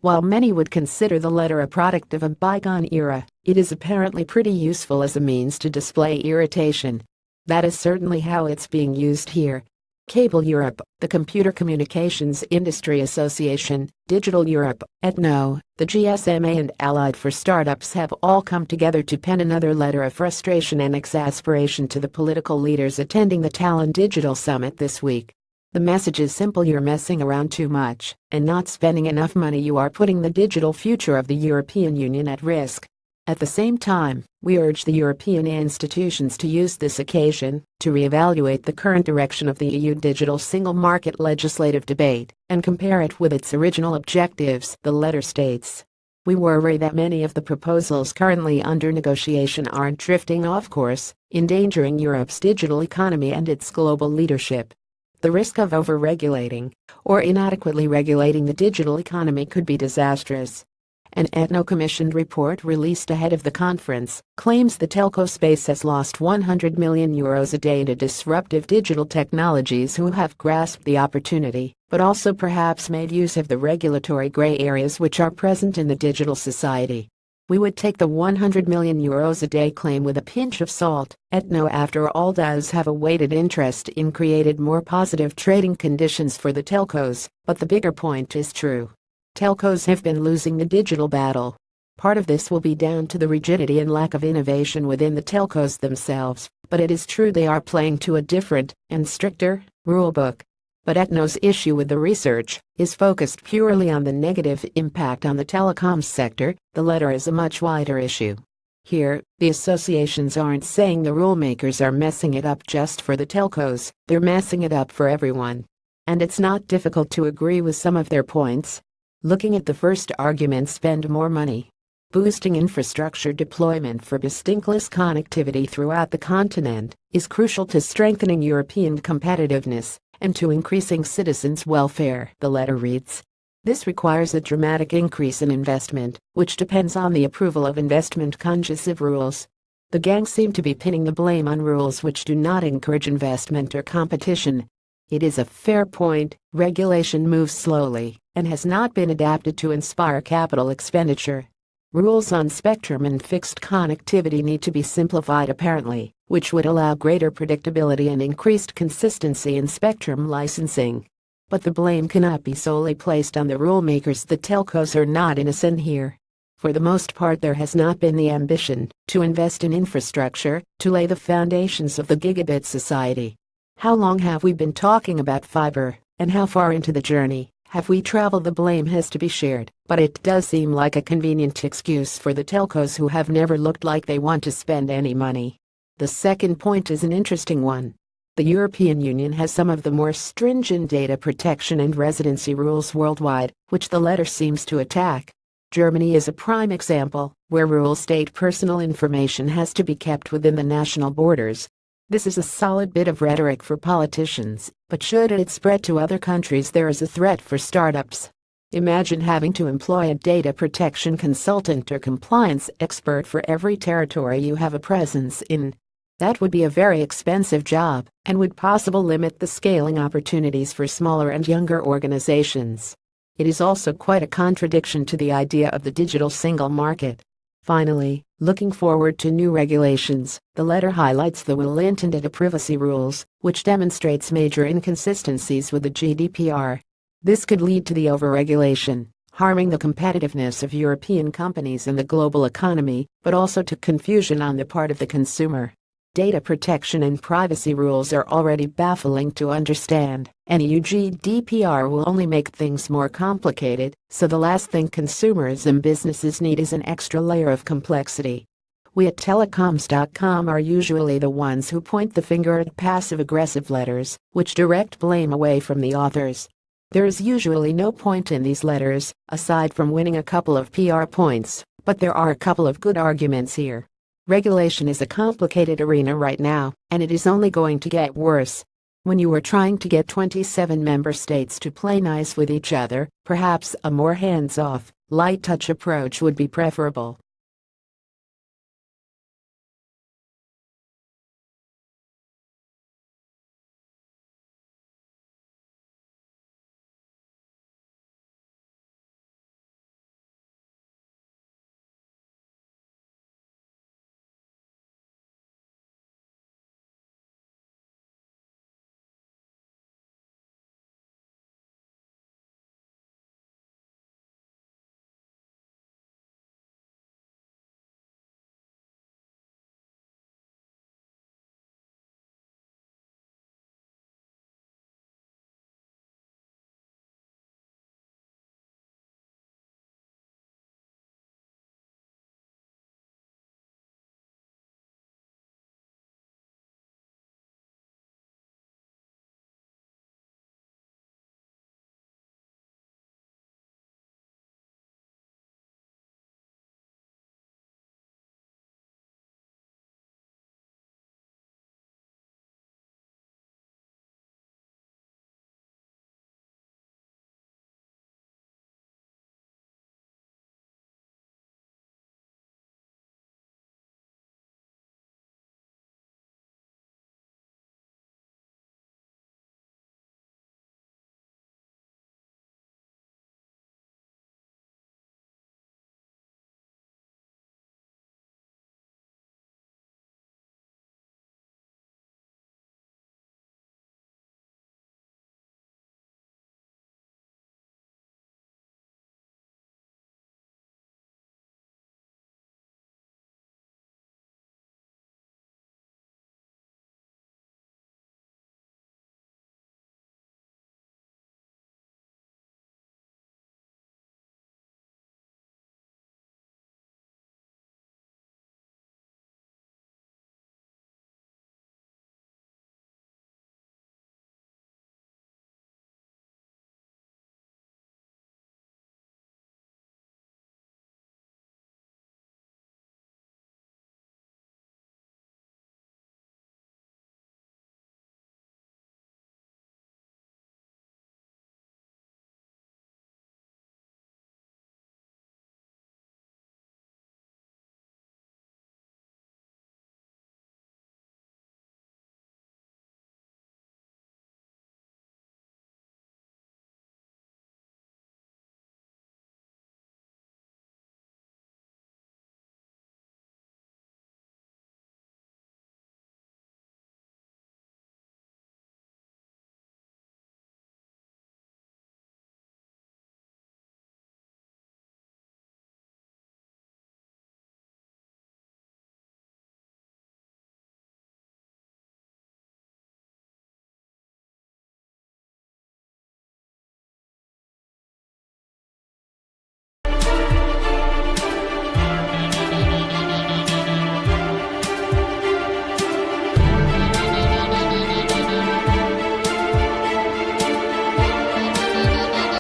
While many would consider the letter a product of a bygone era, it is apparently pretty useful as a means to display irritation. That is certainly how it's being used here. Cable Europe, the Computer Communications Industry Association, Digital Europe, ETNO, the GSMA and Allied for Startups have all come together to pen another letter of frustration and exasperation to the political leaders attending the Tallinn Digital Summit this week. The message is simple: you're messing around too much and not spending enough money. You are putting the digital future of the European Union at risk. At the same time, we urge the European institutions to use this occasion to reevaluate the current direction of the EU digital single market legislative debate and compare it with its original objectives, the letter states. We worry that many of the proposals currently under negotiation are drifting off course, endangering Europe's digital economy and its global leadership. The risk of overregulating or inadequately regulating the digital economy could be disastrous. An ETNO-commissioned report released ahead of the conference claims the telco space has lost €100 million a day to disruptive digital technologies who have grasped the opportunity, but also perhaps made use of the regulatory gray areas which are present in the digital society. We would take the €100 million a day claim with a pinch of salt. ETNO, after all, does have a weighted interest in creating more positive trading conditions for the telcos, but the bigger point is true. Telcos have been losing the digital battle. Part of this will be down to the rigidity and lack of innovation within the telcos themselves, but it is true they are playing to a different and stricter rulebook. But ETNO's issue with the research is focused purely on the negative impact on the telecoms sector. The letter is a much wider issue. Here, the associations aren't saying the rulemakers are messing it up just for the telcos, they're messing it up for everyone. And it's not difficult to agree with some of their points. Looking at the first argument, spend more money. Boosting infrastructure deployment for bestinclass connectivity throughout the continent is crucial to strengthening European competitiveness and to increasing citizens' welfare, the letter reads. This requires a dramatic increase in investment, which depends on the approval of investment-conducive rules. The gang seem to be pinning the blame on rules which do not encourage investment or competition. It is a fair point. Regulation moves slowly and has not been adapted to inspire capital expenditure. Rules on spectrum and fixed connectivity need to be simplified apparently, which would allow greater predictability and increased consistency in spectrum licensing. But the blame cannot be solely placed on the rulemakers. The telcos are not innocent here. For the most part, there has not been the ambition to invest in infrastructure to lay the foundations of the gigabit society. How long have we been talking about fiber, and how far into the journey have we traveled? The blame has to be shared, but it does seem like a convenient excuse for the telcos who have never looked like they want to spend any money. The second point is an interesting one. The European Union has some of the more stringent data protection and residency rules worldwide, which the letter seems to attack. Germany is a prime example, where rules state personal information has to be kept within the national borders. This is a solid bit of rhetoric for politicians, but should it spread to other countries, there is a threat for startups. Imagine having to employ a data protection consultant or compliance expert for every territory you have a presence in. That would be a very expensive job and would possibly limit the scaling opportunities for smaller and younger organizations. It is also quite a contradiction to the idea of the digital single market. Finally, looking forward to new regulations, the letter highlights the well-intended privacy rules, which demonstrates major inconsistencies with the GDPR. This could lead to the overregulation, harming the competitiveness of European companies in the global economy, but also to confusion on the part of the consumer. Data protection and privacy rules are already baffling to understand, and EU GDPR will only make things more complicated, so the last thing consumers and businesses need is an extra layer of complexity. We at telecoms.com are usually the ones who point the finger at passive-aggressive letters, which direct blame away from the authors. There is usually no point in these letters, aside from winning a couple of PR points, but there are a couple of good arguments here. Regulation is a complicated arena right now, and it is only going to get worse. When you are trying to get 27 member states to play nice with each other, perhaps a more hands-off, light-touch approach would be preferable.